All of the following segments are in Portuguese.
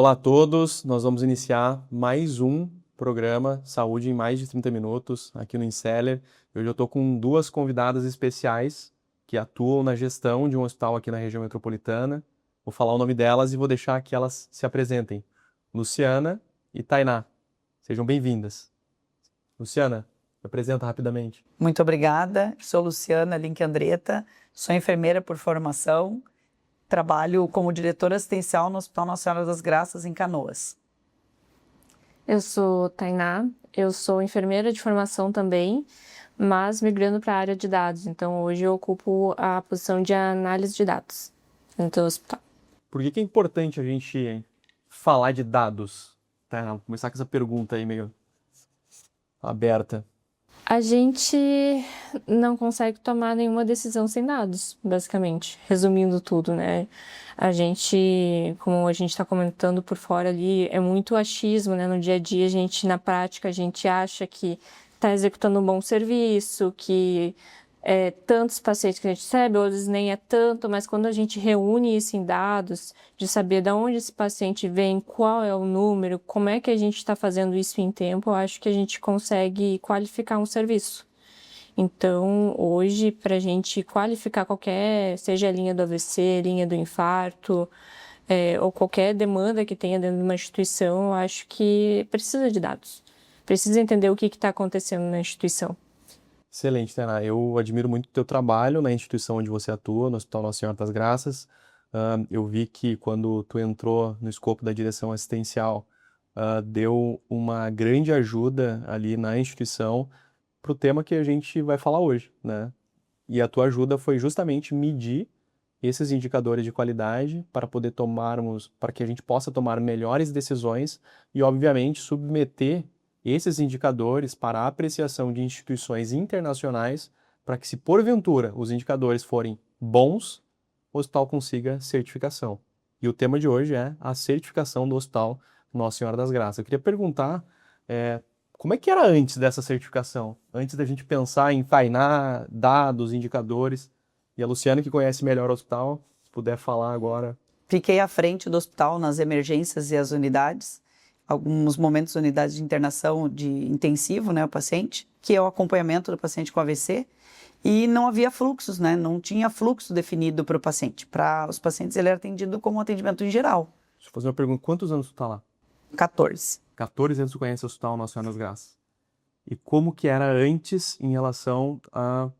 Olá a todos, nós vamos iniciar mais um programa Saúde em mais de 30 minutos aqui no Inseller. Hoje eu estou com duas convidadas especiais que atuam na gestão de um hospital aqui na região metropolitana. Vou falar o nome delas e vou deixar que elas se apresentem. Luciana e Tainá. Sejam bem-vindas. Luciana, se apresenta rapidamente. Muito obrigada, sou Luciana Link Andretta, sou enfermeira por formação, trabalho como diretora assistencial no Hospital Nossa Senhora das Graças, em Canoas. Eu sou Tainá, eu sou enfermeira de formação também, mas migrando para a área de dados. Então, hoje eu ocupo a posição de análise de dados dentro do hospital. Por que é importante a gente falar de dados? Tainá, vou começar com essa pergunta aí meio aberta. A gente não consegue tomar nenhuma decisão sem dados, basicamente, resumindo tudo, né? A gente, como a gente está comentando por fora ali, é muito achismo, né? No dia a dia, na prática, a gente acha que está executando um bom serviço, que é tantos pacientes que a gente recebe, ou às vezes nem é tanto, mas quando a gente reúne isso em dados, de saber de onde esse paciente vem, qual é o número, como é que a gente está fazendo isso em tempo, eu acho que a gente consegue qualificar um serviço. Então, hoje, para a gente qualificar qualquer, seja a linha do AVC, linha do infarto, ou qualquer demanda que tenha dentro de uma instituição, eu acho que precisa de dados. Precisa entender o que está acontecendo na instituição. Excelente, Tainá. Eu admiro muito o teu trabalho na instituição onde você atua, no Hospital Nossa Senhora das Graças. Eu vi que quando tu entrou no escopo da direção assistencial, deu uma grande ajuda ali na instituição para o tema que a gente vai falar hoje, né? E a tua ajuda foi justamente medir esses indicadores de qualidade para para que a gente possa tomar melhores decisões e, obviamente, submeter esses indicadores para a apreciação de instituições internacionais, para que, se porventura os indicadores forem bons, o hospital consiga certificação. E o tema de hoje é a certificação do Hospital Nossa Senhora das Graças. Eu queria perguntar, como é que era antes dessa certificação? Antes da gente pensar em Tainá, dados, indicadores. E a Luciana, que conhece melhor o hospital, se puder falar agora. Fiquei à frente do hospital nas emergências e as unidades, alguns momentos unidades de internação de intensivo, né, o paciente, que é o acompanhamento do paciente com AVC, e não havia fluxos, né, não tinha fluxo definido para o paciente. Para os pacientes ele era atendido como atendimento em geral. Deixa eu fazer uma pergunta, quantos anos tu tá lá? 14. 14 anos tu conhece o Hospital Nossa Senhora das Graças. E como que era antes em relação ao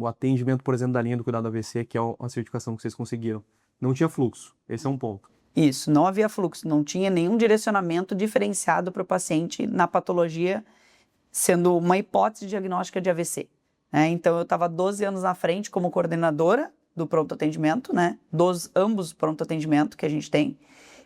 atendimento, por exemplo, da linha do cuidado do AVC, que é a certificação que vocês conseguiram? Não tinha fluxo, esse é um ponto. Isso, não havia fluxo, não tinha nenhum direcionamento diferenciado para o paciente na patologia, sendo uma hipótese diagnóstica de AVC. Né? Então, eu estava 12 anos na frente como coordenadora do pronto atendimento, né? Ambos pronto atendimento que a gente tem,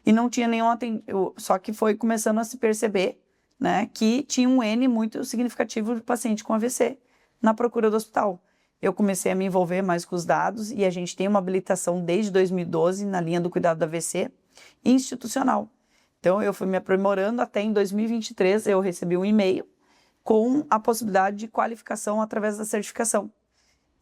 e não tinha nenhum atendimento, só que foi começando a se perceber, né, que tinha um N muito significativo de paciente com AVC na procura do hospital. Eu comecei a me envolver mais com os dados e a gente tem uma habilitação desde 2012 na linha do cuidado do AVC institucional. Então, eu fui me aprimorando até em 2023 eu recebi um e-mail com a possibilidade de qualificação através da certificação.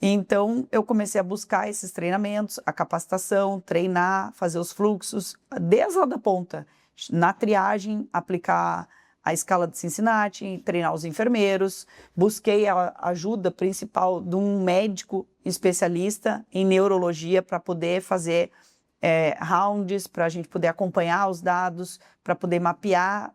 Então, eu comecei a buscar esses treinamentos, a capacitação, treinar, fazer os fluxos, desde lá da ponta, na triagem, aplicar a escala de Cincinnati, treinar os enfermeiros, busquei a ajuda principal de um médico especialista em neurologia para poder fazer rounds, para a gente poder acompanhar os dados, para poder mapear,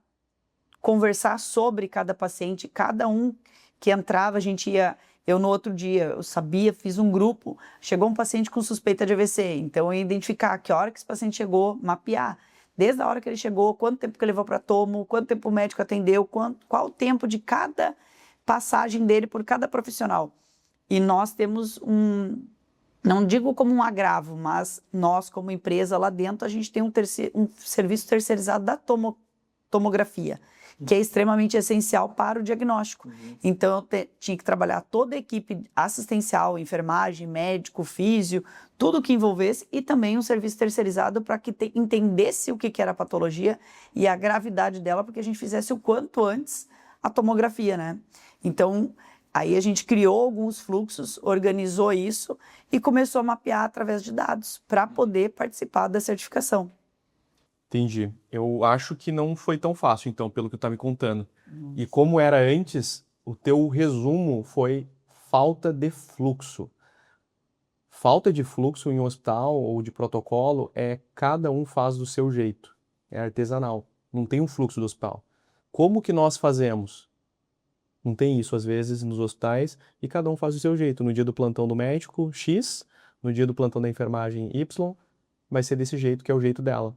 conversar sobre cada paciente, cada um que entrava, a gente ia... Eu, no outro dia, eu sabia, fiz um grupo, chegou um paciente com suspeita de AVC, então eu ia identificar que hora que esse paciente chegou, mapear, desde a hora que ele chegou, quanto tempo que ele levou para tomo, quanto tempo o médico atendeu, qual o tempo de cada passagem dele por cada profissional. E nós temos não digo como um agravo, mas nós como empresa lá dentro, a gente tem um serviço terceirizado da tomografia, que é extremamente essencial para o diagnóstico. Então, eu tinha que trabalhar toda a equipe assistencial, enfermagem, médico, físio, tudo que envolvesse, e também um serviço terceirizado para que entendesse o que era a patologia e a gravidade dela, porque a gente fizesse o quanto antes a tomografia, né? Então, aí a gente criou alguns fluxos, organizou isso e começou a mapear através de dados para poder participar da certificação. Entendi. Eu acho que não foi tão fácil, então, pelo que tu tá me contando. E como era antes, o teu resumo foi falta de fluxo. Falta de fluxo em um hospital ou de protocolo é cada um faz do seu jeito. É artesanal. Não tem um fluxo do hospital. Como que nós fazemos? Não tem isso, às vezes, nos hospitais, e cada um faz do seu jeito. No dia do plantão do médico, X, no dia do plantão da enfermagem, Y, vai ser desse jeito, que é o jeito dela.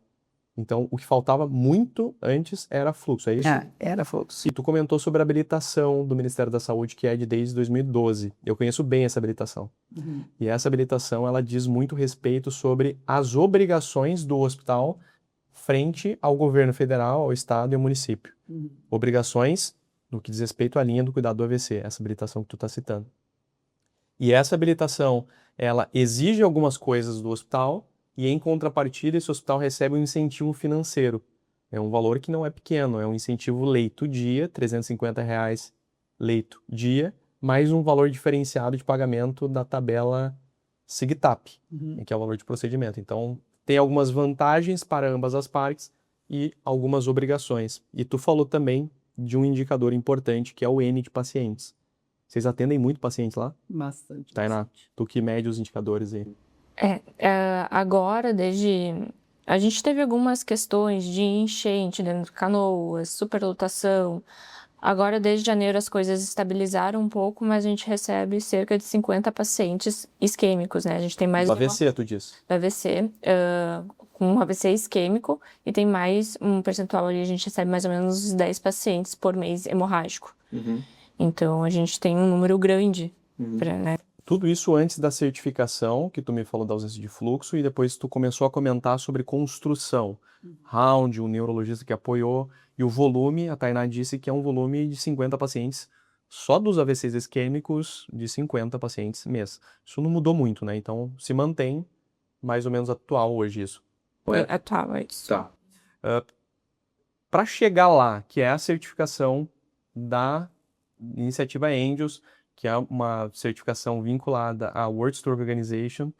Então, o que faltava muito antes era fluxo, é isso? Era fluxo. E tu comentou sobre a habilitação do Ministério da Saúde, que é de desde 2012. Eu conheço bem essa habilitação. E essa habilitação, ela diz muito respeito sobre as obrigações do hospital frente ao governo federal, ao estado e ao município. Obrigações no que diz respeito à linha do cuidado do AVC, essa habilitação que tu está citando. E essa habilitação, ela exige algumas coisas do hospital e, em contrapartida, esse hospital recebe um incentivo financeiro. É um valor que não é pequeno, é um incentivo leito-dia, R$ 350 leito-dia, mais um valor diferenciado de pagamento da tabela SIGTAP, que é o valor de procedimento. Então, tem algumas vantagens para ambas as partes e algumas obrigações. E tu falou também de um indicador importante, que é o N de pacientes. Vocês atendem muito pacientes lá? Bastante. Tainá, tu que mede os indicadores aí. Agora, a gente teve algumas questões de enchente dentro de Canoas, superlotação. Agora, desde janeiro, as coisas estabilizaram um pouco, mas a gente recebe cerca de 50 pacientes isquêmicos, né? A gente tem mais Do AVC, tu diz? do AVC, com um AVC isquêmico, e tem mais um percentual ali, a gente recebe mais ou menos uns 10 pacientes por mês hemorrágico. Então, a gente tem um número grande, né? Tudo isso antes da certificação, que tu me falou da ausência de fluxo, e depois tu começou a comentar sobre construção. Round, um neurologista que apoiou, e o volume, a Tainá disse que é um volume de 50 pacientes, só dos AVCs isquêmicos, de 50 pacientes mês. Isso não mudou muito, né? Então, se mantém mais ou menos atual hoje isso. Atual, é isso. Tá. Para chegar lá, que é a certificação da iniciativa Angels, que é uma certificação vinculada à World Stroke Organization,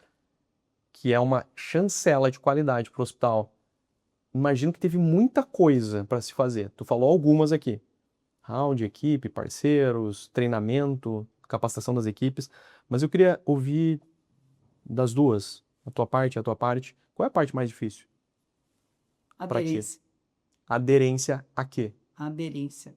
que é uma chancela de qualidade para o hospital. Imagino que teve muita coisa para se fazer. Tu falou algumas aqui. Round, equipe, parceiros, treinamento, capacitação das equipes. Mas eu queria ouvir das duas, a tua parte e a tua parte. Qual é a parte mais difícil? Aderência. Aderência a quê? Aderência.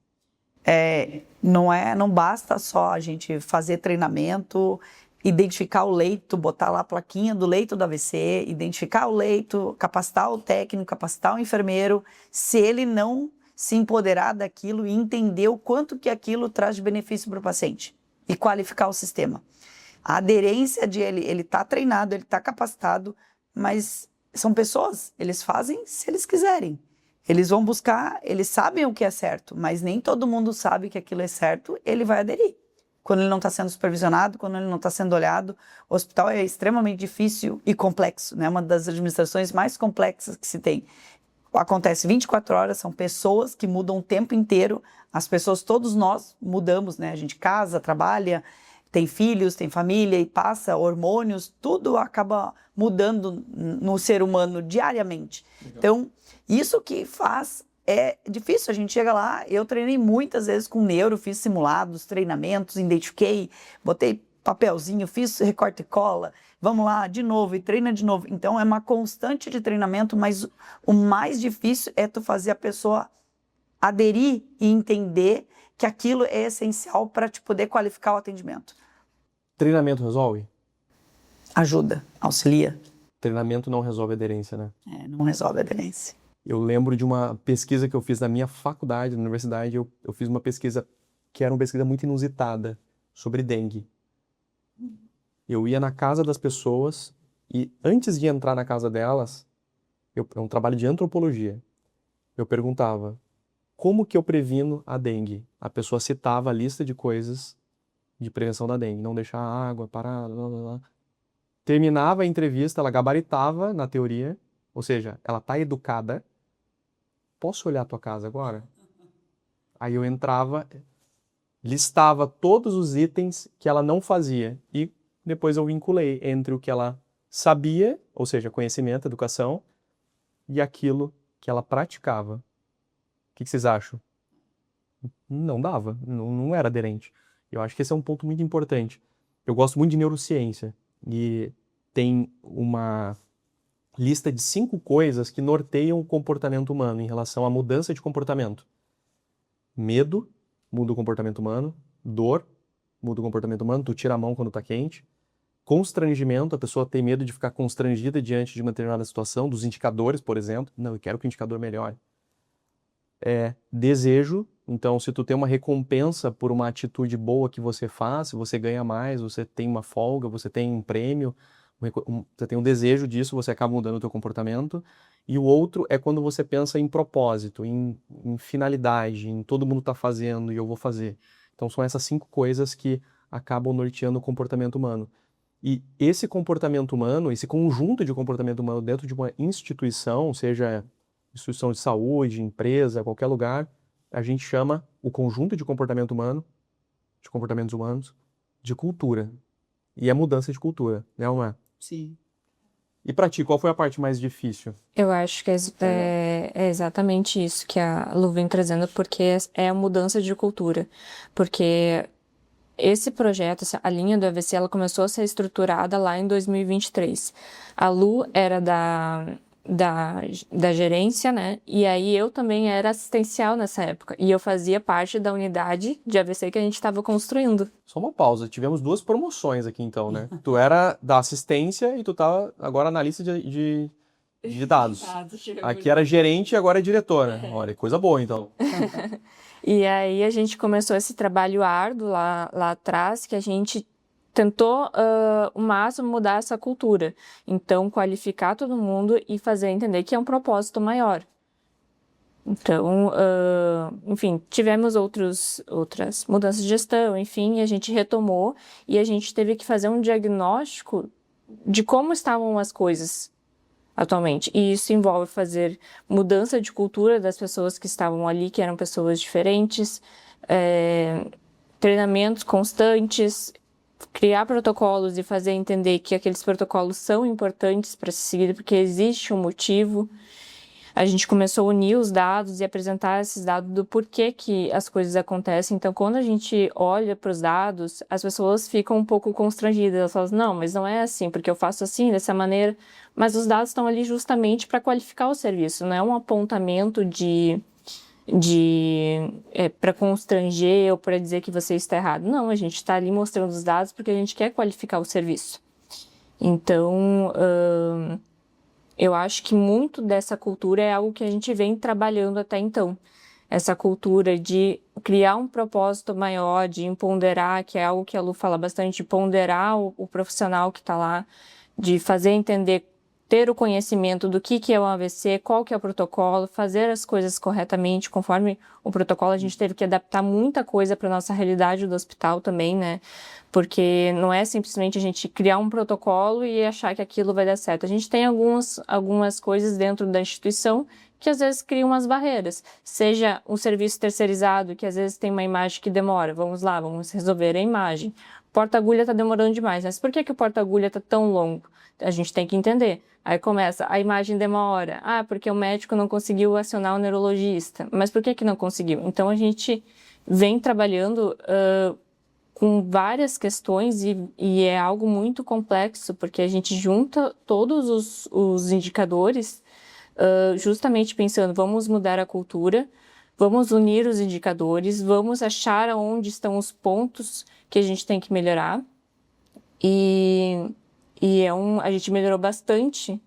Não basta só a gente fazer treinamento, identificar o leito, botar lá a plaquinha do leito do AVC, identificar o leito, capacitar o técnico, capacitar o enfermeiro, se ele não se empoderar daquilo e entender o quanto que aquilo traz de benefício para o paciente e qualificar o sistema. A aderência de ele está treinado, ele está capacitado, mas são pessoas, eles fazem se eles quiserem. Eles vão buscar, eles sabem o que é certo, mas nem todo mundo sabe que aquilo é certo, ele vai aderir. Quando ele não está sendo supervisionado, quando ele não está sendo olhado, o hospital é extremamente difícil e complexo, né? Uma das administrações mais complexas que se tem. Acontece 24 horas, são pessoas que mudam o tempo inteiro, as pessoas, todos nós mudamos, né? A gente casa, trabalha, tem filhos, tem família e passa hormônios, tudo acaba mudando no ser humano diariamente. Então, isso que faz é difícil. A gente chega lá, eu treinei muitas vezes com neuro, fiz simulados, treinamentos, identifiquei, botei papelzinho, fiz recorte e cola, vamos lá, de novo, e treina de novo. Então, é uma constante de treinamento, mas o mais difícil é tu fazer a pessoa aderir e entender que aquilo é essencial para te poder qualificar o atendimento. Treinamento resolve? Ajuda, auxilia. Treinamento não resolve aderência, né? Não resolve a aderência. Eu lembro de uma pesquisa que eu fiz na minha faculdade, na universidade, eu fiz uma pesquisa que era uma pesquisa muito inusitada sobre dengue. Eu ia na casa das pessoas e antes de entrar na casa delas, é um trabalho de antropologia, eu perguntava, como que eu previno a dengue? A pessoa citava a lista de coisas de prevenção da dengue, não deixar a água parar, blá, blá, blá. Terminava a entrevista, ela gabaritava na teoria, ou seja, ela está educada. Posso olhar a tua casa agora? Aí eu entrava, listava todos os itens que ela não fazia e depois eu vinculei entre o que ela sabia, ou seja, conhecimento, educação, e aquilo que ela praticava, o que vocês acham? Não dava, não era aderente. Eu acho que esse é um ponto muito importante. Eu gosto muito de neurociência e tem uma lista de 5 coisas que norteiam o comportamento humano em relação à mudança de comportamento. Medo muda o comportamento humano, dor muda o comportamento humano, tu tira a mão quando tá quente, constrangimento, a pessoa tem medo de ficar constrangida diante de uma determinada situação, dos indicadores, por exemplo. Não, eu quero que o indicador melhore. Desejo, então se tu tem uma recompensa por uma atitude boa que você faz, você ganha mais, você tem uma folga, você tem um prêmio, você tem um desejo disso, você acaba mudando o teu comportamento. E o outro é quando você pensa em propósito, em finalidade, em todo mundo tá fazendo e eu vou fazer. Então são essas 5 coisas que acabam norteando o comportamento humano. E esse comportamento humano, esse conjunto de comportamento humano dentro de uma instituição, seja instituição de saúde, empresa, qualquer lugar, a gente chama o conjunto de comportamento humano, de comportamentos humanos, de cultura. E é mudança de cultura, né, Alma? Sim. E pra ti, qual foi a parte mais difícil? Eu acho que é exatamente isso que a Lu vem trazendo, porque é a mudança de cultura. Porque esse projeto, a linha do AVC, ela começou a ser estruturada lá em 2023. A Lu era da gerência, né? E aí eu também era assistencial nessa época. E eu fazia parte da unidade de AVC que a gente estava construindo. Só uma pausa, tivemos 2 promoções aqui então, né? Tu era da assistência e tu tá agora analista de dados. Aqui era gerente e agora é diretora. Olha, coisa boa então. E aí a gente começou esse trabalho árduo lá atrás, que a gente tentou o máximo mudar essa cultura. Então, qualificar todo mundo e fazer entender que é um propósito maior. Então, enfim, tivemos outras mudanças de gestão, enfim, e a gente retomou e a gente teve que fazer um diagnóstico de como estavam as coisas atualmente. E isso envolve fazer mudança de cultura das pessoas que estavam ali, que eram pessoas diferentes, treinamentos constantes, criar protocolos e fazer entender que aqueles protocolos são importantes para se seguir, porque existe um motivo. A gente começou a unir os dados e apresentar esses dados do porquê que as coisas acontecem. Então, quando a gente olha para os dados, as pessoas ficam um pouco constrangidas. Elas falam, não, mas não é assim, porque eu faço assim, dessa maneira. Mas os dados estão ali justamente para qualificar o serviço, não é um apontamento para constranger ou para dizer que você está errado. Não, a gente está ali mostrando os dados porque a gente quer qualificar o serviço. Então, eu acho que muito dessa cultura é algo que a gente vem trabalhando até então. Essa cultura de criar um propósito maior, de empoderar, que é algo que a Lu fala bastante, de ponderar o profissional que está lá, de fazer entender, ter o conhecimento do que é o AVC, qual que é o protocolo, fazer as coisas corretamente, conforme o protocolo. A gente teve que adaptar muita coisa para a nossa realidade do hospital também, né? Porque não é simplesmente a gente criar um protocolo e achar que aquilo vai dar certo. A gente tem algumas coisas dentro da instituição que às vezes criam umas barreiras. Seja um serviço terceirizado, que às vezes tem uma imagem que demora. Vamos lá, vamos resolver a imagem. O porta-agulha está demorando demais, mas por que o porta-agulha está tão longo? A gente tem que entender. Aí começa, a imagem demora. Ah, porque o médico não conseguiu acionar o neurologista. Mas por que não conseguiu? Então a gente vem trabalhando com várias questões e é algo muito complexo, porque a gente junta todos os indicadores justamente pensando, vamos mudar a cultura, vamos unir os indicadores, vamos achar onde estão os pontos que a gente tem que melhorar. A gente melhorou bastante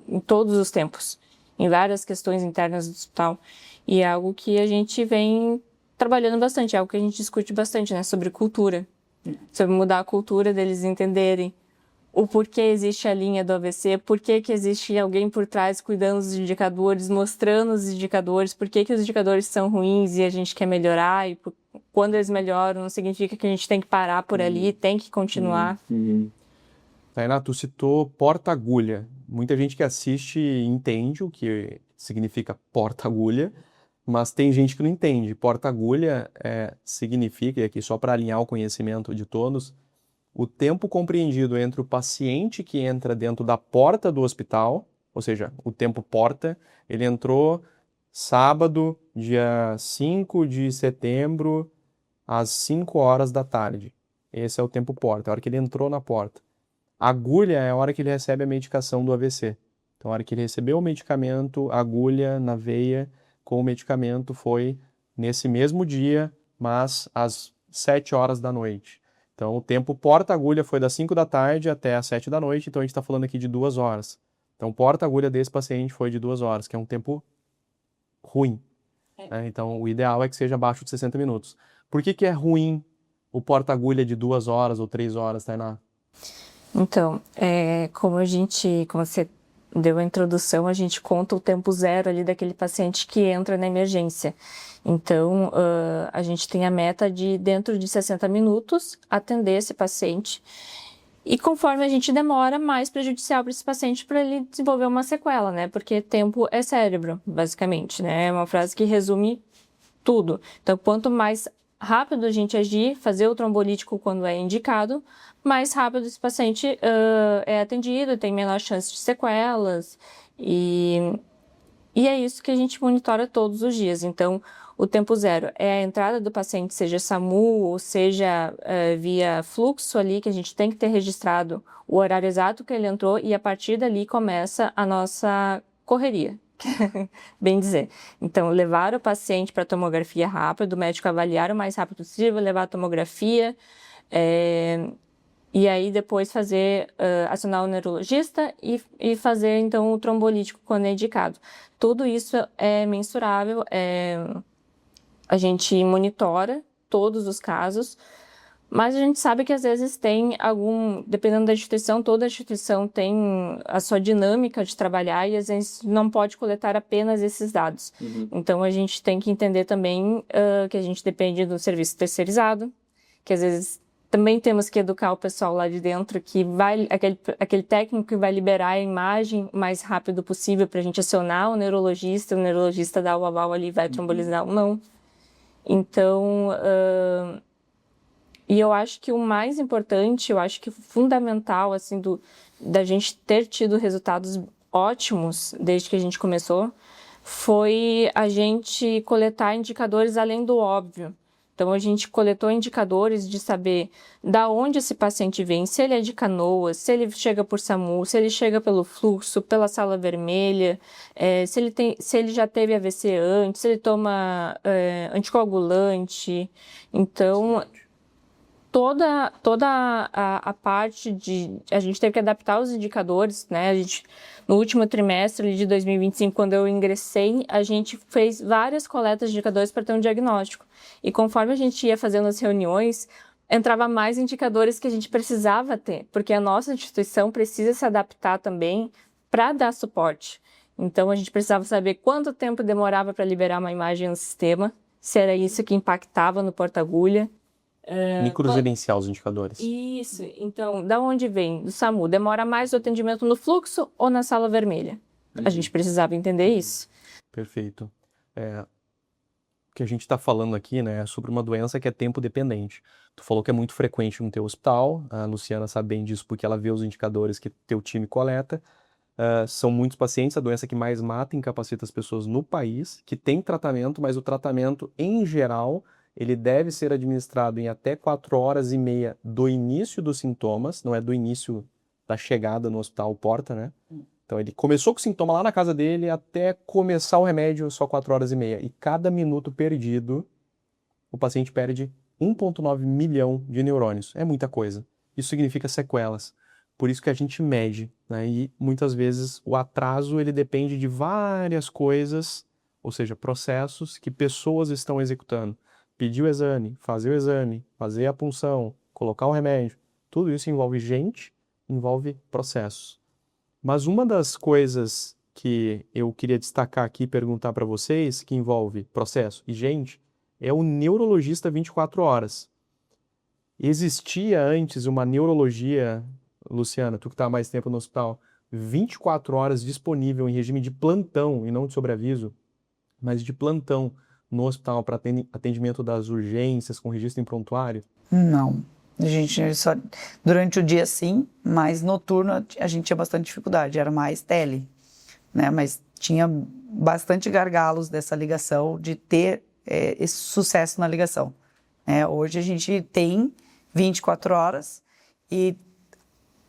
em todos os tempos, em várias questões internas do hospital. E é algo que a gente vem trabalhando bastante, é algo que a gente discute bastante, né? Sobre cultura, sobre mudar a cultura deles entenderem o porquê existe a linha do AVC, por que existe alguém por trás cuidando dos indicadores, mostrando os indicadores, por que os indicadores são ruins e a gente quer melhorar, e quando eles melhoram não significa que a gente tem que parar por ali, tem que continuar. Tainá, tu citou porta-agulha. Muita gente que assiste entende o que significa porta-agulha, mas tem gente que não entende. Porta-agulha significa, e aqui só para alinhar o conhecimento de todos, o tempo compreendido entre o paciente que entra dentro da porta do hospital Ou seja, o tempo porta, ele entrou sábado, dia 5 de setembro, às 5 horas da tarde. Esse é o tempo porta, a hora que ele entrou na porta. A agulha é a hora que ele recebe a medicação do AVC. Então, a hora que ele recebeu o medicamento, a agulha na veia com o medicamento foi nesse mesmo dia, mas às 7 horas da noite. Então, o tempo porta-agulha foi das 5 da tarde até às 7 da noite, então a gente está falando aqui de 2 horas. Então, o porta-agulha desse paciente foi de 2 horas, que é um tempo ruim. Né? Então, o ideal é que seja abaixo de 60 minutos. Por que é ruim o porta-agulha de 2 horas ou 3 horas, Tainá? Então, como você deu a introdução, a gente conta o tempo zero ali daquele paciente que entra na emergência. Então, a gente tem a meta de, dentro de 60 minutos, atender esse paciente. E conforme a gente demora, mais prejudicial para esse paciente para ele desenvolver uma sequela, né? Porque tempo é cérebro, basicamente, né? É uma frase que resume tudo. Então, quanto mais rápido a gente agir, fazer o trombolítico quando é indicado, mais rápido esse paciente é atendido, tem menor chance de sequelas. E é isso que a gente monitora todos os dias. Então, o tempo zero é a entrada do paciente, seja SAMU ou seja via fluxo ali, que a gente tem que ter registrado o horário exato que ele entrou e a partir dali começa a nossa correria, bem dizer. Então, levar o paciente para tomografia rápido, o médico avaliar o mais rápido possível, levar a tomografia, e aí depois acionar o neurologista e fazer então o trombolítico quando é indicado. Tudo isso é mensurável, a gente monitora todos os casos, mas a gente sabe que às vezes tem dependendo da instituição, toda instituição tem a sua dinâmica de trabalhar e às vezes não pode coletar apenas esses dados. Então a gente tem que entender também que a gente depende do serviço terceirizado, que às vezes também temos que educar o pessoal lá de dentro, que aquele técnico que vai liberar a imagem o mais rápido possível para a gente acionar o neurologista dá o aval ali, vai trombolizar ou não. Então, e eu acho que o mais importante, eu acho que o fundamental, assim, da gente ter tido resultados ótimos desde que a gente começou, foi a gente coletar indicadores além do óbvio. Então, a gente coletou indicadores de saber da onde esse paciente vem, se ele é de Canoas, se ele chega por SAMU, se ele chega pelo fluxo, pela sala vermelha, se ele já teve AVC antes, se ele toma anticoagulante. Então, toda a parte a gente teve que adaptar os indicadores, né? No último trimestre de 2025, quando eu ingressei, a gente fez várias coletas de indicadores para ter um diagnóstico. E conforme a gente ia fazendo as reuniões, entrava mais indicadores que a gente precisava ter, porque a nossa instituição precisa se adaptar também para dar suporte. Então, a gente precisava saber quanto tempo demorava para liberar uma imagem no sistema, se era isso que impactava no porta-agulha. Microgerenciar os indicadores. Isso. Então, da onde vem? Do SAMU. Demora mais o atendimento no fluxo ou na sala vermelha? A gente precisava entender isso. Perfeito. O que a gente está falando aqui, né, é sobre uma doença que é tempo dependente. Tu falou que é muito frequente no teu hospital, a Luciana sabe bem disso porque ela vê os indicadores que teu time coleta. São muitos pacientes, a doença que mais mata e incapacita as pessoas no país, que tem tratamento, mas o tratamento, em geral, ele deve ser administrado em até 4 horas e meia do início dos sintomas, não é do início da chegada no hospital porta, né? Então, ele começou com o sintoma lá na casa dele, até começar o remédio, só 4 horas e meia. E cada minuto perdido, o paciente perde 1,9 milhão de neurônios. É muita coisa. Isso significa sequelas. Por isso que a gente mede, né? E muitas vezes o atraso, ele depende de várias coisas, ou seja, processos que pessoas estão executando. Pedir o exame, fazer a punção, colocar o remédio. Tudo isso envolve gente, envolve processos. Mas uma das coisas que eu queria destacar aqui e perguntar para vocês, que envolve processo e gente, é o neurologista 24 horas. Existia antes uma neurologia, Luciana, tu que está há mais tempo no hospital, 24 horas disponível em regime de plantão, e não de sobreaviso, mas de plantão no hospital para atendimento das urgências com registro em prontuário? Não. A gente só durante o dia sim, mas noturno a gente tinha bastante dificuldade, era mais tele. né? Mas tinha bastante gargalos dessa ligação, de ter esse sucesso na ligação. Hoje a gente tem 24 horas e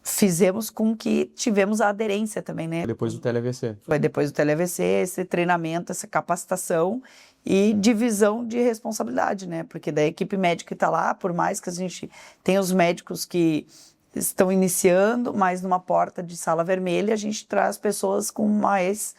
fizemos com que tivemos a aderência também, né? Depois do tele-AVC. Foi depois do tele-AVC, esse treinamento, essa capacitação e divisão de responsabilidade, né? Porque da equipe médica que está lá, por mais que a gente tenha os médicos que estão iniciando, mas numa porta de sala vermelha, a gente traz pessoas com mais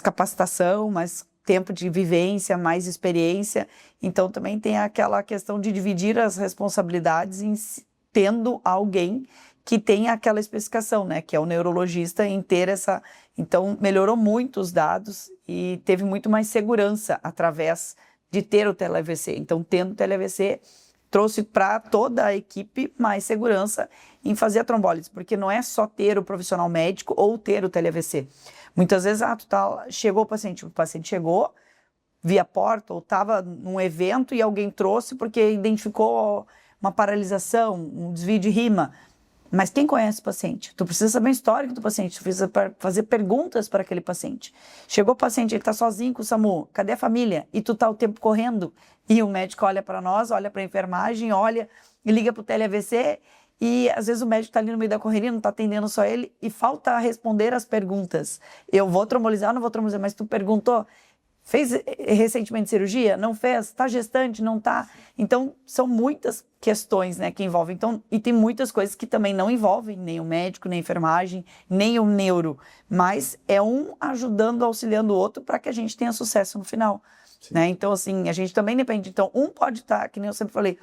capacitação, mais tempo de vivência, mais experiência. Então também tem aquela questão de dividir as responsabilidades tendo alguém que tenha aquela especificação, né, que é o neurologista, em ter essa... Então melhorou muito os dados e teve muito mais segurança através de ter o tele-AVC. Então, tendo o tele-AVC, trouxe para toda a equipe mais segurança em fazer a trombólise, porque não é só ter o profissional médico ou ter o tele-AVC. Muitas vezes, chegou o paciente chegou via porta ou estava num evento e alguém trouxe porque identificou uma paralisação, um desvio de rima. Mas quem conhece o paciente? Tu precisa saber o histórico do paciente, tu precisa fazer perguntas para aquele paciente. Chegou o paciente, ele está sozinho com o SAMU, cadê a família? E tu está o tempo correndo, e o médico olha para nós, olha para a enfermagem, olha e liga para o tele-AVC, e às vezes o médico está ali no meio da correria, não está atendendo só ele, e falta responder as perguntas. Eu vou trombolizar ou não vou trombolizar? Mas tu perguntou, fez recentemente cirurgia? Não fez? Está gestante? Não está? Então, são muitas questões, né, que envolvem. Então, e tem muitas coisas que também não envolvem nem o médico, nem a enfermagem, nem o neuro. Mas é um ajudando, auxiliando o outro para que a gente tenha sucesso no final. Né? Então, assim, a gente também depende. Então, um pode estar, que nem eu sempre falei,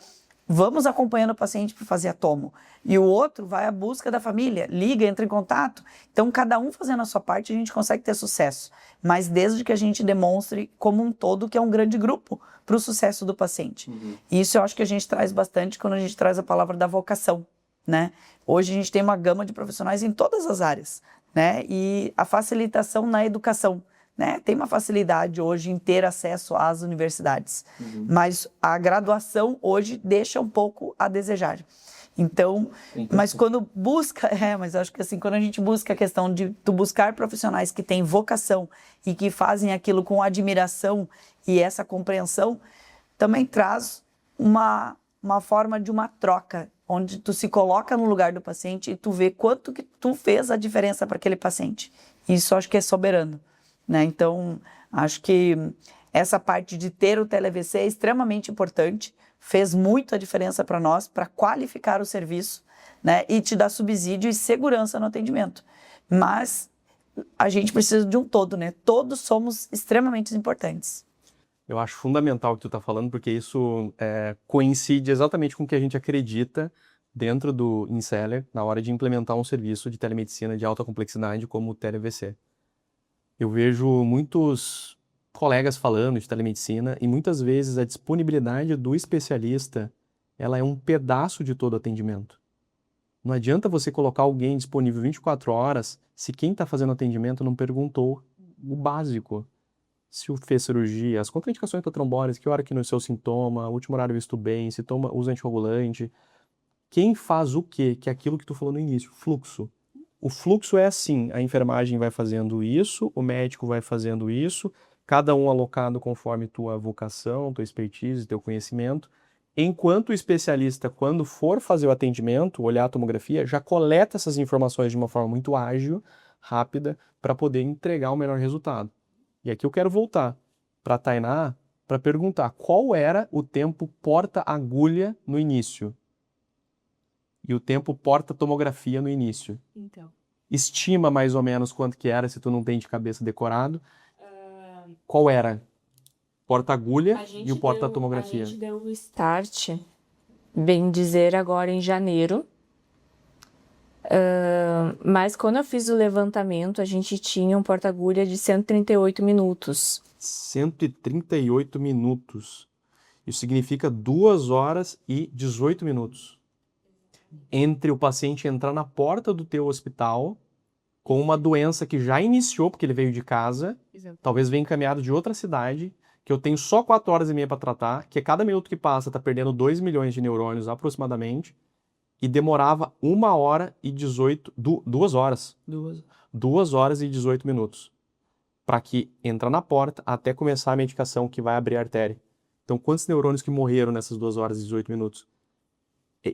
vamos acompanhando o paciente para fazer a tomo. E o outro vai à busca da família, liga, entra em contato. Então, cada um fazendo a sua parte, a gente consegue ter sucesso. Mas desde que a gente demonstre como um todo que é um grande grupo para o sucesso do paciente. E isso eu acho que a gente traz bastante quando a gente traz a palavra da vocação, né? Hoje a gente tem uma gama de profissionais em todas as áreas, né? E a facilitação na educação, né? Tem uma facilidade hoje em ter acesso às universidades, mas a graduação hoje deixa um pouco a desejar. Então, mas quando busca, mas eu acho que assim, quando a gente busca a questão de tu buscar profissionais que têm vocação e que fazem aquilo com admiração e essa compreensão, também traz uma forma de uma troca, onde tu se coloca no lugar do paciente e tu vê quanto que tu fez a diferença para aquele paciente. Isso eu acho que é soberano. Né? Então, acho que essa parte de ter o tele-AVC é extremamente importante, fez muita diferença para nós, para qualificar o serviço, né? E te dar subsídio e segurança no atendimento. Mas a gente precisa de um todo, né? Todos somos extremamente importantes. Eu acho fundamental o que tu está falando, porque isso coincide exatamente com o que a gente acredita dentro do Inseller na hora de implementar um serviço de telemedicina de alta complexidade como o tele-AVC. Eu vejo muitos colegas falando de telemedicina e muitas vezes a disponibilidade do especialista, ela é um pedaço de todo o atendimento. Não adianta você colocar alguém disponível 24 horas se quem está fazendo atendimento não perguntou o básico. Se fez cirurgia, as contraindicações para trombólise, que hora que no seu sintoma, último horário visto bem, se usa anticoagulante. Quem faz o quê? Que é aquilo que tu falou no início, fluxo. O fluxo é assim, a enfermagem vai fazendo isso, o médico vai fazendo isso, cada um alocado conforme tua vocação, tua expertise, teu conhecimento, enquanto o especialista, quando for fazer o atendimento, olhar a tomografia, já coleta essas informações de uma forma muito ágil, rápida, para poder entregar o melhor resultado. E aqui eu quero voltar para a Tainá para perguntar qual era o tempo porta-agulha no início e o tempo porta-tomografia no início. Então. Estima mais ou menos quanto que era, se tu não tem de cabeça decorado. Qual era? Porta-agulha e o porta-tomografia. A gente deu o start, bem dizer, agora em janeiro. Mas quando eu fiz o levantamento, a gente tinha um porta-agulha de 138 minutos. 138 minutos. Isso significa 2 horas e 18 minutos. Entre o paciente entrar na porta do teu hospital com uma doença que já iniciou, porque ele veio de casa, talvez venha encaminhado de outra cidade, que eu tenho só 4 horas e meia para tratar, que cada minuto que passa está perdendo 2 milhões de neurônios aproximadamente, e demorava 2 horas. 2 horas e 18 minutos. Para que entra na porta até começar a medicação que vai abrir a artéria. Então, quantos neurônios que morreram nessas 2 horas e 18 minutos?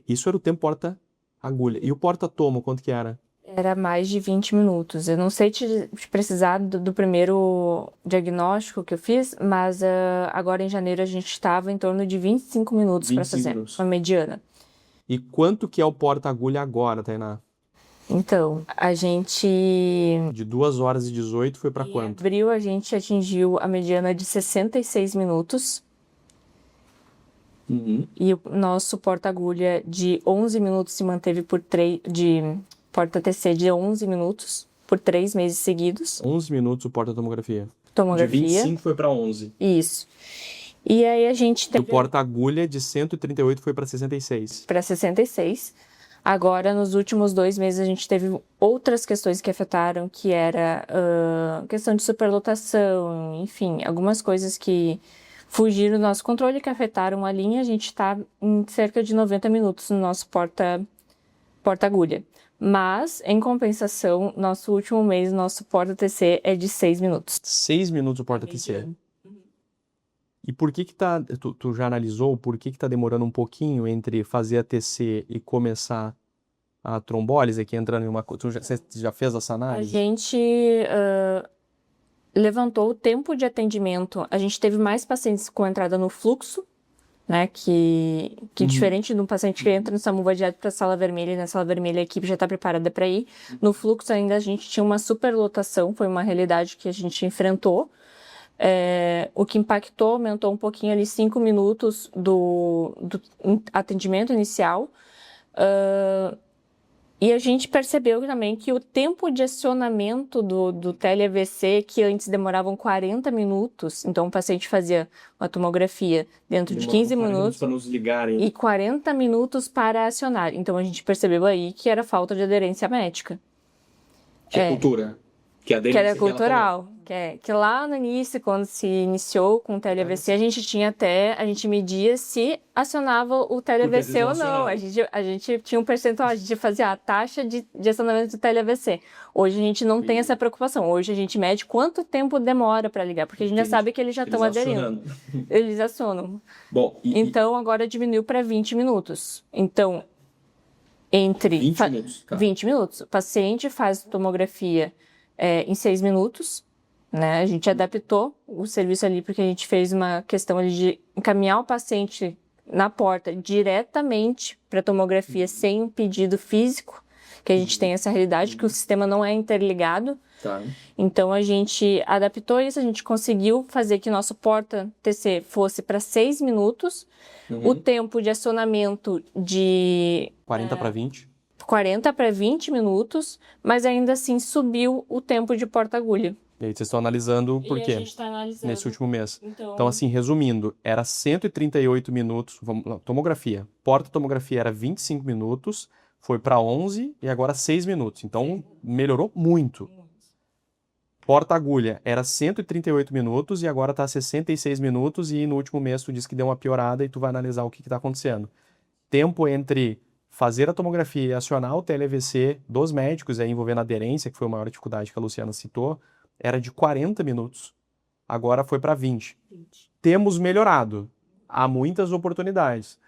Isso era o tempo porta-agulha. E o porta-tomo, quanto que era? Era mais de 20 minutos. Eu não sei te precisar do primeiro diagnóstico que eu fiz, mas agora em janeiro a gente estava em torno de 25 minutos para 25 fazer, minutos. uma mediana. E quanto que é o porta-agulha agora, Tainá? Então, a gente... De 2 horas e 18 foi para Em quanto? abril a gente atingiu a mediana de 66 minutos. E o nosso porta-agulha de 11 minutos se manteve por 3... de porta-TC de 11 minutos por 3 meses seguidos. 11 minutos o porta-tomografia. Tomografia. De 25 foi para 11. Isso. E aí a gente Do teve porta-agulha de 138 foi para 66. para 66. Agora, nos últimos 2 meses, a gente teve outras questões que afetaram, que era questão de superlotação, enfim, algumas coisas que fugiram do nosso controle, que afetaram a linha. A gente está em cerca de 90 minutos no nosso porta-agulha. Mas, em compensação, nosso último mês, nosso porta-TC é de 6 minutos. 6 minutos o porta-TC. E por que tá... Tu já analisou por que tá demorando um pouquinho entre fazer a TC e começar a trombólise aqui entrando em uma... Você já fez essa A análise? gente levantou o tempo de atendimento. A gente teve mais pacientes com entrada no fluxo, né? Que diferente de um paciente que entra no SAMU, vai direto para a sala vermelha, e na sala vermelha a equipe já está preparada para ir. No fluxo ainda a gente tinha uma superlotação, foi uma realidade que a gente enfrentou. O que impactou, aumentou um pouquinho ali 5 minutos do atendimento inicial. E a gente percebeu também que o tempo de acionamento do tele-AVC, que antes demoravam 40 minutos, então o paciente fazia uma tomografia dentro de 15 minutos para nos ligarem. e 40 minutos para acionar. Então a gente percebeu aí que era falta de aderência médica. Que é cultura. Que é a Que era cultural. Que lá no início, quando se iniciou com o tele-AVC, a gente media se acionava o tele-AVC ou não. A gente tinha um percentual, a gente fazia a taxa de acionamento do tele-AVC. Hoje a gente não tem essa preocupação. Hoje a gente mede quanto tempo demora para ligar, porque a gente já sabe que eles já estão aderindo. Eles acionam. Bom, Então agora diminuiu para 20 minutos. Então, entre 20 minutos. Tá. 20 minutos. O paciente faz tomografia em 6 minutos, né? A gente adaptou o serviço ali porque a gente fez uma questão ali de encaminhar o paciente na porta diretamente para tomografia sem um pedido físico, que a gente tem essa realidade que o sistema não é interligado. Tá. Então a gente adaptou isso, a gente conseguiu fazer que nosso porta-TC fosse para 6 minutos, o tempo de acionamento de 40 para 20. 40 para 20 minutos, mas ainda assim subiu o tempo de porta-agulha. E aí vocês estão analisando por quê? A gente está analisando. Nesse último mês. Então, assim, resumindo, era 138 minutos, tomografia. Porta-tomografia era 25 minutos, foi para 11 e agora 6 minutos. Então, melhorou muito. Porta-agulha era 138 minutos e agora está 66 minutos e no último mês tu disse que deu uma piorada e tu vai analisar o que está acontecendo. Tempo entre fazer a tomografia e acionar o tele-AVC dos médicos, aí envolvendo a aderência, que foi a maior dificuldade que a Luciana citou, era de 40 minutos. Agora foi para 20. Temos melhorado. Há muitas oportunidades.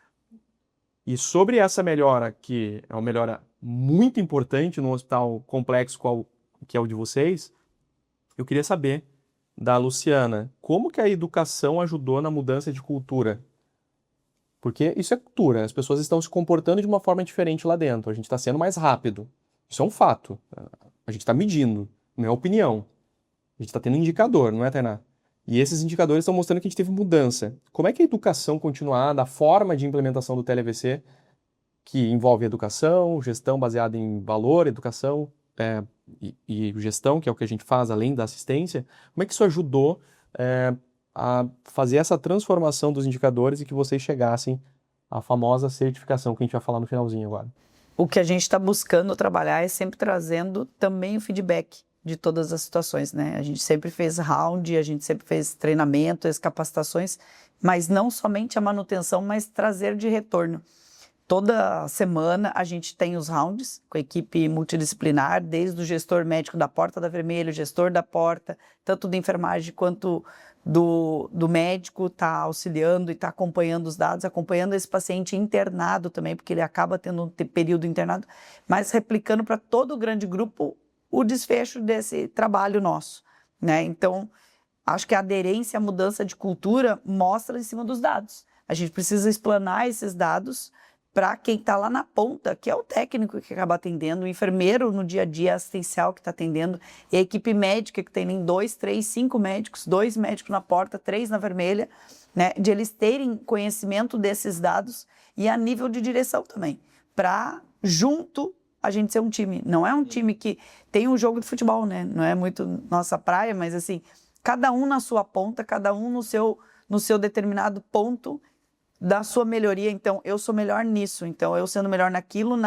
E sobre essa melhora, que é uma melhora muito importante num hospital complexo que é o de vocês, eu queria saber da Luciana, como que a educação ajudou na mudança de cultura? Porque isso é cultura, as pessoas estão se comportando de uma forma diferente lá dentro, a gente está sendo mais rápido. Isso é um fato. A gente está medindo, não é opinião. A gente está tendo indicador, não é, Tainá? E esses indicadores estão mostrando que a gente teve mudança. Como é que a educação continuada, a forma de implementação do tele-AVC, que envolve educação, gestão baseada em valor, educação e gestão, que é o que a gente faz além da assistência, como é que isso ajudou a fazer essa transformação dos indicadores e que vocês chegassem à famosa certificação que a gente vai falar no finalzinho agora? O que a gente está buscando trabalhar é sempre trazendo também o feedback de todas as situações, né? A gente sempre fez round, a gente sempre fez treinamento, as capacitações, mas não somente a manutenção, mas trazer de retorno. Toda semana a gente tem os rounds com a equipe multidisciplinar, desde o gestor médico da porta da vermelha, o gestor da porta, tanto da enfermagem quanto do médico, está auxiliando e está acompanhando os dados, acompanhando esse paciente internado também, porque ele acaba tendo um período internado, mas replicando para todo o grande grupo o desfecho desse trabalho nosso, né? Então, acho que a aderência à mudança de cultura mostra em cima dos dados. A gente precisa explanar esses dados para quem está lá na ponta, que é o técnico que acaba atendendo, o enfermeiro no dia a dia assistencial que está atendendo, e a equipe médica que tem nem 2, 3, 5 médicos, 2 médicos na porta, 3 na vermelha, né, de eles terem conhecimento desses dados e a nível de direção também, para junto a gente ser um time. Não é um time que tem um jogo de futebol, né? Não é muito nossa praia, mas assim, cada um na sua ponta, cada um no seu determinado ponto da sua melhoria. Então, eu sou melhor nisso, então eu sendo melhor naquilo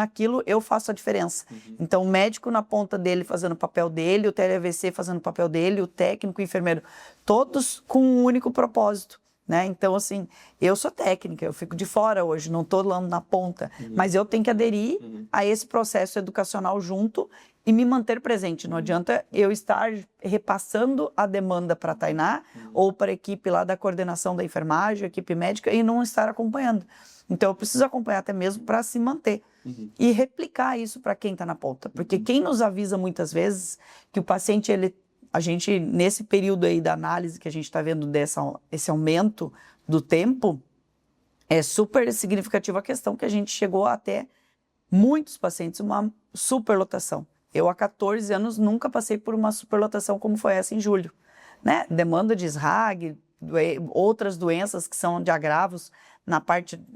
eu faço a diferença. Então, o médico na ponta dele fazendo o papel dele, o tele-AVC fazendo o papel dele, o técnico, o enfermeiro, todos com um único propósito, né? Então, assim, eu sou técnica, eu fico de fora hoje, não estou lá na ponta, mas eu tenho que aderir a esse processo educacional junto e me manter presente. Não adianta eu estar repassando a demanda para a Tainá ou para a equipe lá da coordenação da enfermagem, a equipe médica, e não estar acompanhando. Então, eu preciso acompanhar até mesmo para se manter e replicar isso para quem está na ponta. Porque quem nos avisa muitas vezes que o paciente, a gente, nesse período aí da análise que a gente está vendo esse aumento do tempo, é super significativa a questão que a gente chegou até muitos pacientes, uma superlotação. Eu, há 14 anos, nunca passei por uma superlotação como foi essa em julho, né? Demanda de SRAG, outras doenças que são de agravos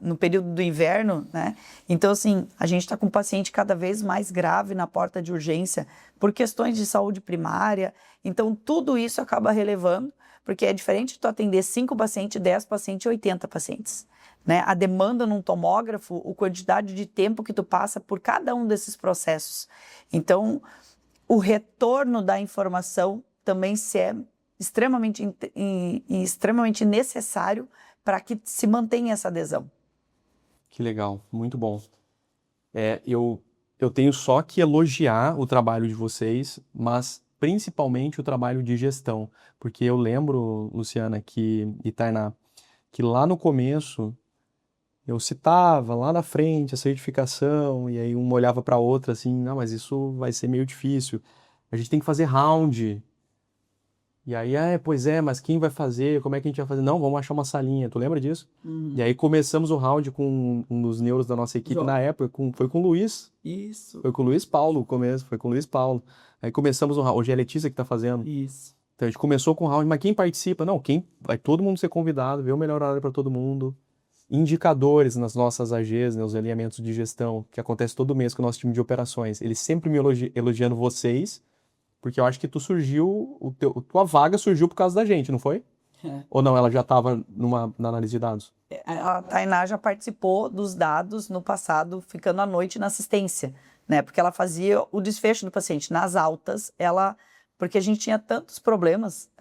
no período do inverno, né? Então, assim, a gente está com um paciente cada vez mais grave na porta de urgência por questões de saúde primária. Então, tudo isso acaba relevando, porque é diferente de tu atender 5 pacientes, 10 pacientes, 80 pacientes. Né? A demanda num tomógrafo, a quantidade de tempo que tu passa por cada um desses processos. Então, o retorno da informação também é extremamente necessário para que se mantenha essa adesão. Que legal, muito bom. Eu tenho só que elogiar o trabalho de vocês, mas principalmente o trabalho de gestão, porque eu lembro, Luciana e Tainá, que lá no começo eu citava lá na frente a certificação, e aí um olhava para outra assim, não, mas isso vai ser meio difícil. A gente tem que fazer round. E aí, pois é, mas quem vai fazer? Como é que a gente vai fazer? Não, vamos achar uma salinha. Tu lembra disso? E aí começamos o round com um dos neuros da nossa equipe na época, foi com o Luiz. Isso. Foi com o Luiz Paulo o começo, foi com o Luiz Paulo. Aí começamos o round, hoje é a Letícia que tá fazendo. Isso. Então a gente começou com o round, mas quem participa? Não, vai todo mundo ser convidado, ver o melhor horário para todo mundo. Indicadores nas nossas AGs, né, os alinhamentos de gestão, que acontece todo mês com o nosso time de operações. Eles sempre me elogiando vocês, porque eu acho que tua vaga surgiu por causa da gente, não foi? Ou não, ela já estava na análise de dados? A Tainá já participou dos dados no passado, ficando à noite na assistência, né? Porque ela fazia o desfecho do paciente nas altas, porque a gente tinha tantos problemas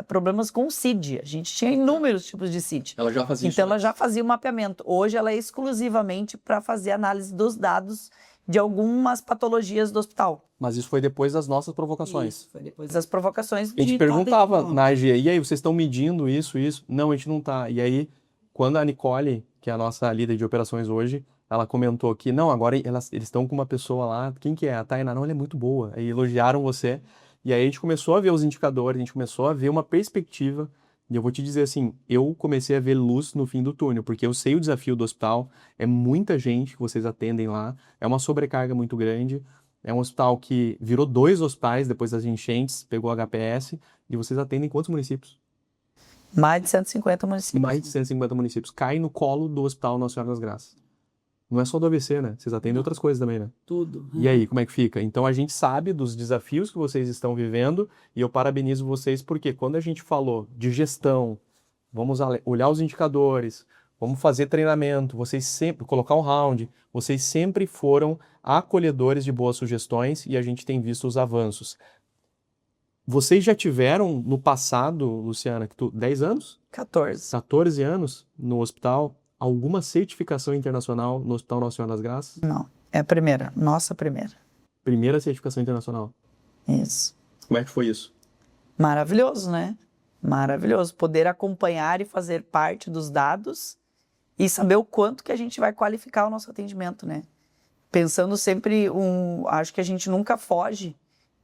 com o CID, a gente tinha inúmeros tipos de CID. Ela já fazia isso? Então ela já fazia o mapeamento. Hoje ela é exclusivamente para fazer análise dos dados de algumas patologias do hospital. Mas isso foi depois das nossas provocações? Isso, foi depois das provocações. A gente perguntava na AG, e aí, vocês estão medindo isso? Não, a gente não tá. E aí, quando a Nicole, que é a nossa líder de operações hoje, ela comentou que, não, agora eles estão com uma pessoa lá, quem que é? A Tainá, não, ela é muito boa. Aí elogiaram você. E aí a gente começou a ver os indicadores, a gente começou a ver uma perspectiva. E eu vou te dizer assim, eu comecei a ver luz no fim do túnel, porque eu sei o desafio do hospital, é muita gente que vocês atendem lá, é uma sobrecarga muito grande, é um hospital que virou 2 hospitais depois das enchentes, pegou HPS, e vocês atendem quantos municípios? Mais de 150 municípios. Mais de 150 municípios. Cai no colo do Hospital Nossa Senhora das Graças. Não é só do AVC, né? Vocês atendem outras coisas também, né? Tudo. E aí, como é que fica? Então a gente sabe dos desafios que vocês estão vivendo e eu parabenizo vocês porque quando a gente falou de gestão, vamos olhar os indicadores, vamos fazer treinamento, vocês sempre, colocar um round, vocês sempre foram acolhedores de boas sugestões e a gente tem visto os avanços. Vocês já tiveram no passado, Luciana, 10 anos? 14. 14 anos no hospital, alguma certificação internacional no Hospital Nossa Senhora das Graças? Não, é a primeira, nossa primeira. Primeira certificação internacional. Isso. Como é que foi isso? Maravilhoso, né? Maravilhoso. Poder acompanhar e fazer parte dos dados e saber o quanto que a gente vai qualificar o nosso atendimento, né? Pensando sempre, acho que a gente nunca foge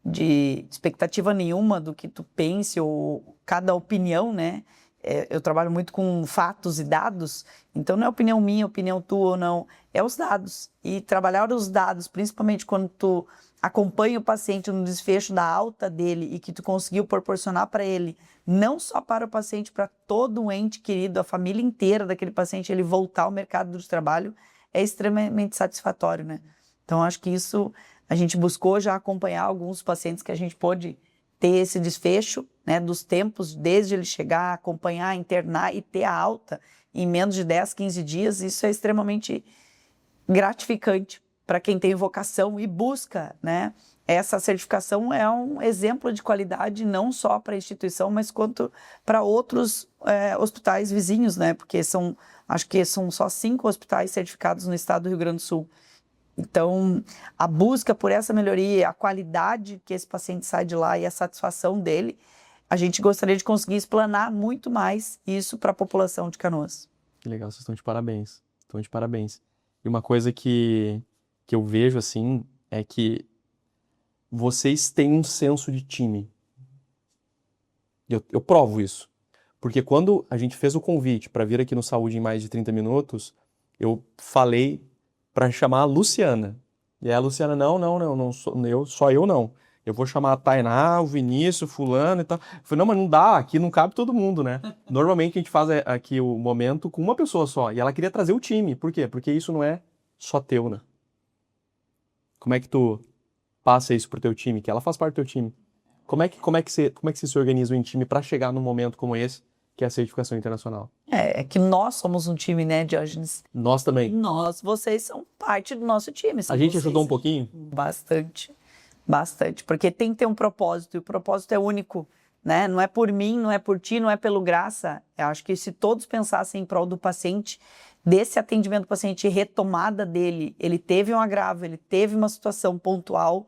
de expectativa nenhuma do que tu pense ou cada opinião, né? Eu trabalho muito com fatos e dados, então não é opinião minha, opinião tua ou não, é os dados. E trabalhar os dados, principalmente quando tu acompanha o paciente no desfecho da alta dele e que tu conseguiu proporcionar para ele, não só para o paciente, para todo o ente querido, a família inteira daquele paciente, ele voltar ao mercado de trabalho, é extremamente satisfatório, né? Então, acho que isso, a gente buscou já acompanhar alguns pacientes que a gente pôde ter esse desfecho, né, dos tempos, desde ele chegar, acompanhar, internar e ter a alta em menos de 10, 15 dias, isso é extremamente gratificante para quem tem vocação e busca, né? Essa certificação é um exemplo de qualidade não só para a instituição, mas quanto para outros hospitais vizinhos, né? Porque acho que são só 5 hospitais certificados no estado do Rio Grande do Sul. Então, a busca por essa melhoria, a qualidade que esse paciente sai de lá e a satisfação dele, a gente gostaria de conseguir explanar muito mais isso para a população de Canoas. Que legal, vocês estão de parabéns. Estão de parabéns. E uma coisa que eu vejo, assim, é que vocês têm um senso de time. Eu provo isso. Porque quando a gente fez o convite para vir aqui no Saúde em mais de 30 minutos, eu falei para chamar a Luciana. E aí a Luciana, não só eu não. Eu vou chamar a Tainá, o Vinícius, o fulano e tal. Eu falei, não, mas não dá, aqui não cabe todo mundo, né? Normalmente a gente faz aqui o momento com uma pessoa só. E ela queria trazer o time. Por quê? Porque isso não é só teu, né? Como é que tu passa isso pro teu time? Que ela faz parte do teu time. Como é que você se organiza em time para chegar num momento como esse, que é a certificação internacional? É que nós somos um time, né, Diógenes? Nós também. Vocês são parte do nosso time. A gente ajudou um pouquinho? Bastante, bastante. Porque tem que ter um propósito, e o propósito é único, né? Não é por mim, não é por ti, não é pelo Graça. Eu acho que se todos pensassem em prol do paciente, desse atendimento do paciente e retomada dele, ele teve um agravo, ele teve uma situação pontual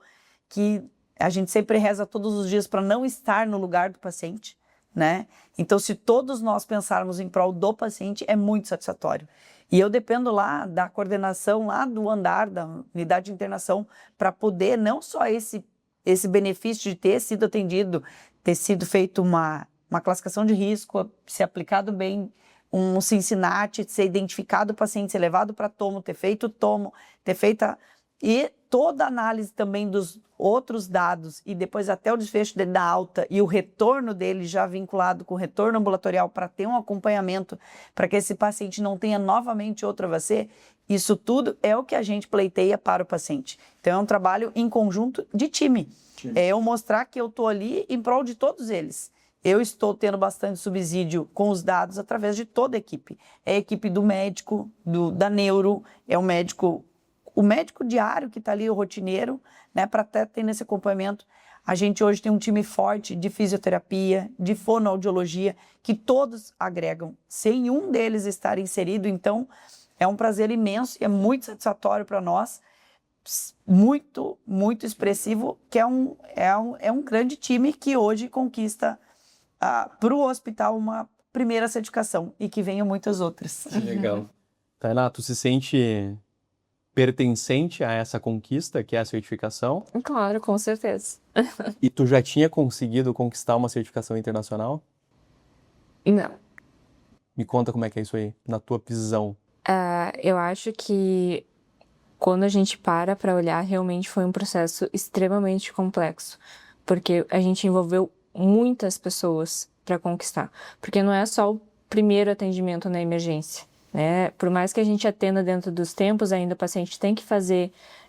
que a gente sempre reza todos os dias para não estar no lugar do paciente, né? Então, se todos nós pensarmos em prol do paciente, é muito satisfatório. E eu dependo lá da coordenação, lá do andar, da unidade de internação, para poder não só esse benefício de ter sido atendido, ter sido feito uma classificação de risco, ser aplicado bem um Cincinnati, ser identificado o paciente, ser levado para tomo, ter feito tomo, ter feito e toda a análise também dos outros dados e depois até o desfecho dele da alta e o retorno dele já vinculado com o retorno ambulatorial para ter um acompanhamento para que esse paciente não tenha novamente outro AVC, isso tudo é o que a gente pleiteia para o paciente. Então é um trabalho em conjunto de time. É eu mostrar que eu estou ali em prol de todos eles. Eu estou tendo bastante subsídio com os dados através de toda a equipe. É a equipe do médico, da neuro, é o médico diário que está ali, o rotineiro, né, para até ter nesse acompanhamento. A gente hoje tem um time forte de fisioterapia, de fonoaudiologia, que todos agregam, sem um deles estar inserido. Então, é um prazer imenso e é muito satisfatório para nós, muito, muito expressivo, que é um grande time que hoje conquista para o hospital uma primeira certificação e que venham muitas outras. Que legal. Tainá, tu se sente pertencente a essa conquista, que é a certificação? Claro, com certeza. E tu já tinha conseguido conquistar uma certificação internacional? Não. Me conta como é que é isso aí, na tua visão. Eu acho que quando a gente para olhar, realmente foi um processo extremamente complexo, porque a gente envolveu muitas pessoas para conquistar, porque não é só o primeiro atendimento na emergência, né? Por mais que a gente atenda dentro dos tempos, ainda o paciente tem que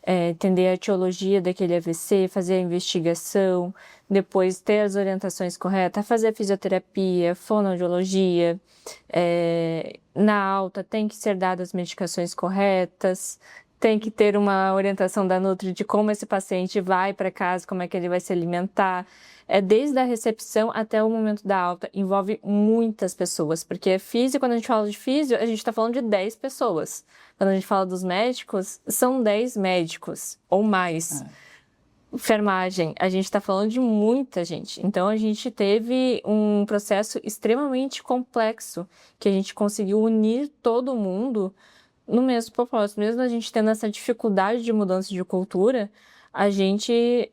entender a etiologia daquele AVC, fazer a investigação, depois ter as orientações corretas, fazer a fisioterapia, fonoaudiologia, na alta tem que ser dadas as medicações corretas, tem que ter uma orientação da Nutri de como esse paciente vai para casa, como é que ele vai se alimentar. É desde a recepção até o momento da alta, envolve muitas pessoas, porque físio, quando a gente fala de físio, a gente está falando de 10 pessoas. Quando a gente fala dos médicos, são 10 médicos ou mais. Enfermagem, a gente está falando de muita gente. Então, a gente teve um processo extremamente complexo, que a gente conseguiu unir todo mundo no mesmo propósito. Mesmo a gente tendo essa dificuldade de mudança de cultura, a gente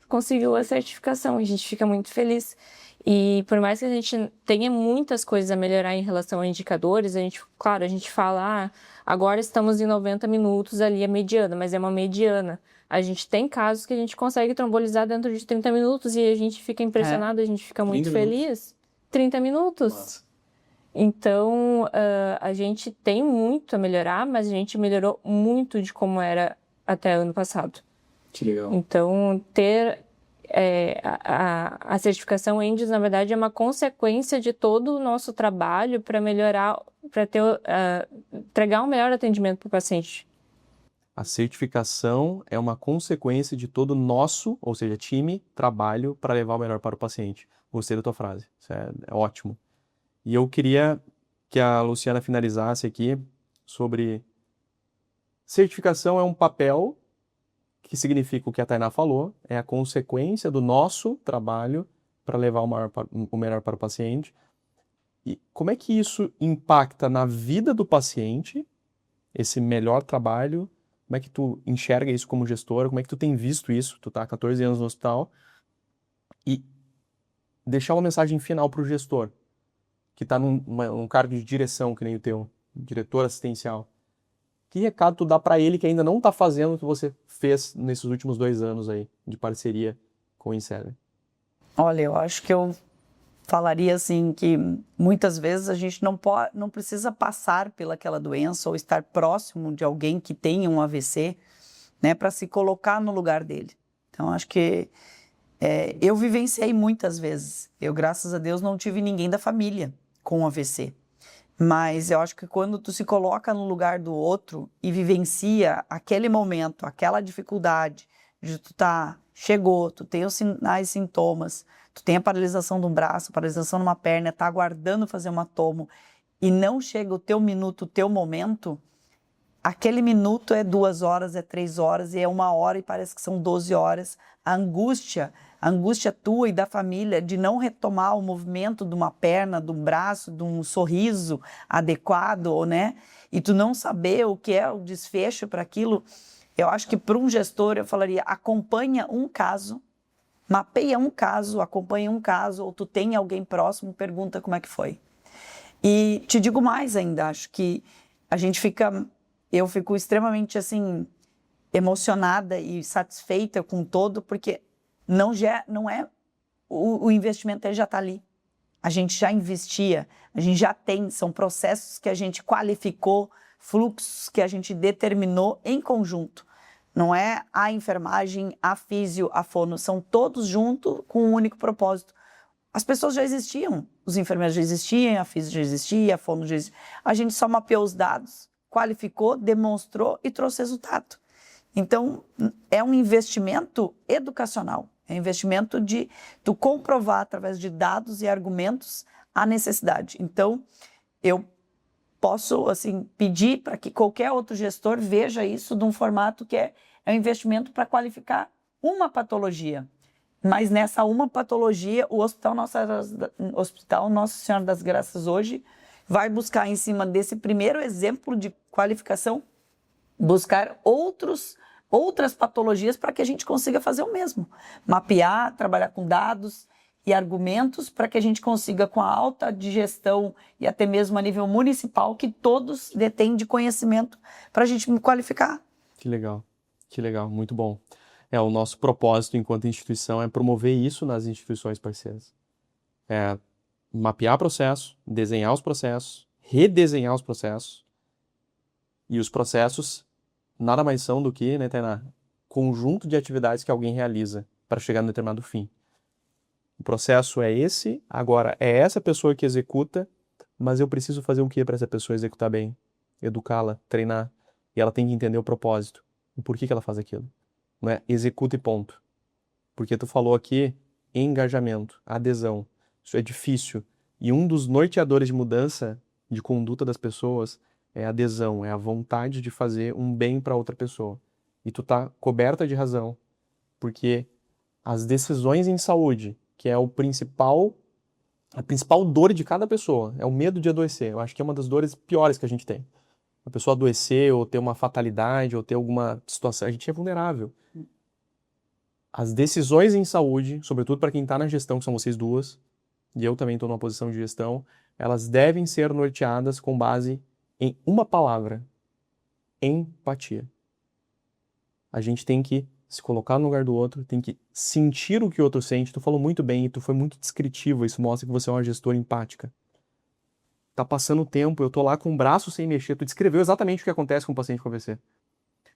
conseguiu a certificação. A gente fica muito feliz. E por mais que a gente tenha muitas coisas a melhorar em relação a indicadores, claro, a gente fala, agora estamos em 90 minutos ali, a mediana, mas é uma mediana. A gente tem casos que a gente consegue trombolizar dentro de 30 minutos e a gente fica impressionado, a gente fica muito feliz. 30 minutos. Nossa. Então, a gente tem muito a melhorar, mas a gente melhorou muito de como era até ano passado. Que legal. Então, ter a certificação ENDIS, na verdade, é uma consequência de todo o nosso trabalho para melhorar, para entregar um melhor atendimento para o paciente. A certificação é uma consequência de todo o nosso, ou seja, time, trabalho para levar o melhor para o paciente. Gostei da tua frase, isso é ótimo. E eu queria que a Luciana finalizasse aqui sobre certificação é um papel que significa o que a Tainá falou, é a consequência do nosso trabalho para levar o melhor para o paciente. E como é que isso impacta na vida do paciente, esse melhor trabalho? Como é que tu enxerga isso como gestora? Como é que tu tem visto isso? Tu tá há 14 anos no hospital. E deixar uma mensagem final para o gestor, que está num cargo de direção, que nem o teu, diretor assistencial. Que recado tu dá para ele que ainda não está fazendo o que você fez nesses últimos 2 anos aí, de parceria com o Inserve? Olha, eu acho que eu falaria assim que muitas vezes a gente não precisa passar pelaquela doença ou estar próximo de alguém que tenha um AVC, né, para se colocar no lugar dele. Então, acho que eu vivenciei muitas vezes. Eu, graças a Deus, não tive ninguém da família com AVC. Mas eu acho que quando tu se coloca no lugar do outro e vivencia aquele momento, aquela dificuldade de chegou, tu tem os sinais e sintomas, tu tem a paralisação de um braço, paralisação de uma perna, tá aguardando fazer uma tomo e não chega o teu minuto, o teu momento, aquele minuto é 2 horas, é 3 horas, e é 1 hora e parece que são 12 horas. A angústia tua e da família de não retomar o movimento de uma perna, de um braço, de um sorriso adequado, né? E tu não saber o que é o desfecho para aquilo. Eu acho que para um gestor eu falaria, acompanha um caso, mapeia um caso, acompanha um caso, ou tu tem alguém próximo, pergunta como é que foi. E te digo mais ainda, acho que eu fico extremamente assim emocionada e satisfeita com todo, porque não é o investimento, ele já está ali. A gente já investia, a gente já tem, são processos que a gente qualificou, fluxos que a gente determinou em conjunto. Não é a enfermagem, a físio, a fono, são todos juntos com um único propósito. As pessoas já existiam, os enfermeiros já existiam, a físio já existia, a fono já existia. A gente só mapeou os dados, qualificou, demonstrou e trouxe resultado. Então, é um investimento educacional, é um investimento de tu comprovar através de dados e argumentos a necessidade. Então, eu posso assim pedir para que qualquer outro gestor veja isso de um formato que é um investimento para qualificar uma patologia. Mas nessa uma patologia, o Hospital Nossa Senhora das Graças hoje vai buscar, em cima desse primeiro exemplo de qualificação, buscar outras patologias para que a gente consiga fazer o mesmo. Mapear, trabalhar com dados e argumentos para que a gente consiga, com a alta de gestão e até mesmo a nível municipal, que todos detêm de conhecimento para a gente qualificar. Que legal, muito bom. O nosso propósito enquanto instituição é promover isso nas instituições parceiras. É mapear processo, desenhar os processos, redesenhar os processos. E os processos nada mais são do que, né, Tainá, conjunto de atividades que alguém realiza para chegar num determinado fim. O processo é esse, agora é essa pessoa que executa, mas eu preciso fazer o que para essa pessoa executar bem? Educá-la, treinar. E ela tem que entender o propósito, o porquê que ela faz aquilo. Não é executa e ponto. Porque tu falou aqui engajamento, adesão. Isso é difícil. E um dos norteadores de mudança de conduta das pessoas é a adesão, é a vontade de fazer um bem para outra pessoa. E tu tá coberta de razão, porque as decisões em saúde, que é a principal dor de cada pessoa, é o medo de adoecer. Eu acho que é uma das dores piores que a gente tem. A pessoa adoecer, ou ter uma fatalidade, ou ter alguma situação, a gente é vulnerável. As decisões em saúde, sobretudo para quem está na gestão, que são vocês duas, e eu também estou numa posição de gestão, elas devem ser norteadas com base em uma palavra: empatia. A gente tem que se colocar no lugar do outro, tem que sentir o que o outro sente. Tu falou muito bem e tu foi muito descritivo, isso mostra que você é uma gestora empática. Tá passando o tempo, eu tô lá com o braço sem mexer, tu descreveu exatamente o que acontece com o paciente com AVC.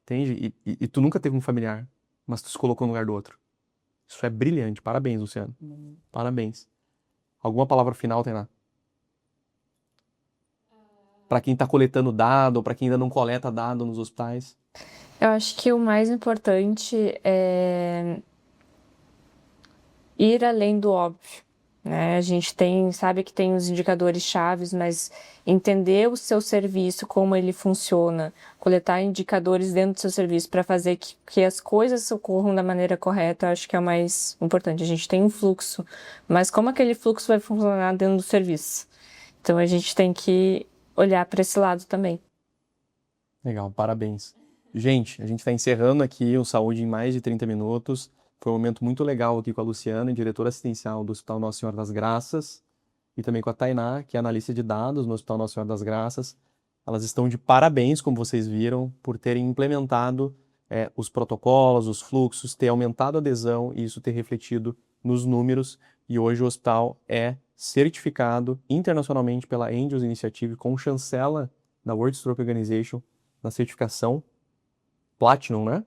Entende? E tu nunca teve um familiar, mas tu se colocou no lugar do outro. Isso é brilhante. Parabéns, Luciano. Parabéns. Alguma palavra final, Tainá? Para quem tá coletando dado, ou para quem ainda não coleta dado nos hospitais? Eu acho que o mais importante é ir além do óbvio, né? A gente sabe que tem os indicadores chaves, mas entender o seu serviço, como ele funciona, coletar indicadores dentro do seu serviço para fazer que as coisas ocorram da maneira correta, eu acho que é o mais importante. A gente tem um fluxo, mas como aquele fluxo vai funcionar dentro do serviço? Então a gente tem que olhar para esse lado também. Legal, parabéns. Gente, a gente está encerrando aqui o Saúde em mais de 30 minutos. Foi um momento muito legal aqui com a Luciana, diretora assistencial do Hospital Nossa Senhora das Graças, e também com a Tainá, que é analista de dados no Hospital Nossa Senhora das Graças. Elas estão de parabéns, como vocês viram, por terem implementado os protocolos, os fluxos, ter aumentado a adesão e isso ter refletido nos números. E hoje o hospital é certificado internacionalmente pela Angels Initiative com chancela da World Stroke Organization na certificação Platinum, né?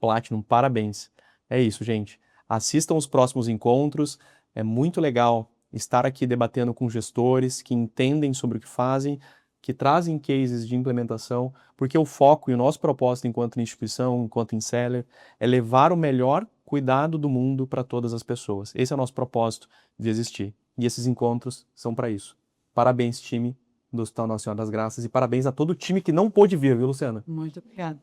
Platinum, parabéns. É isso, gente. Assistam os próximos encontros. É muito legal estar aqui debatendo com gestores que entendem sobre o que fazem, que trazem cases de implementação, porque o foco e o nosso propósito enquanto instituição, enquanto Inseller, é levar o melhor cuidado do mundo para todas as pessoas. Esse é o nosso propósito de existir. E esses encontros são para isso. Parabéns, time do Hospital Nossa Senhora das Graças, e parabéns a todo o time que não pôde vir, viu, Luciana? Muito obrigada.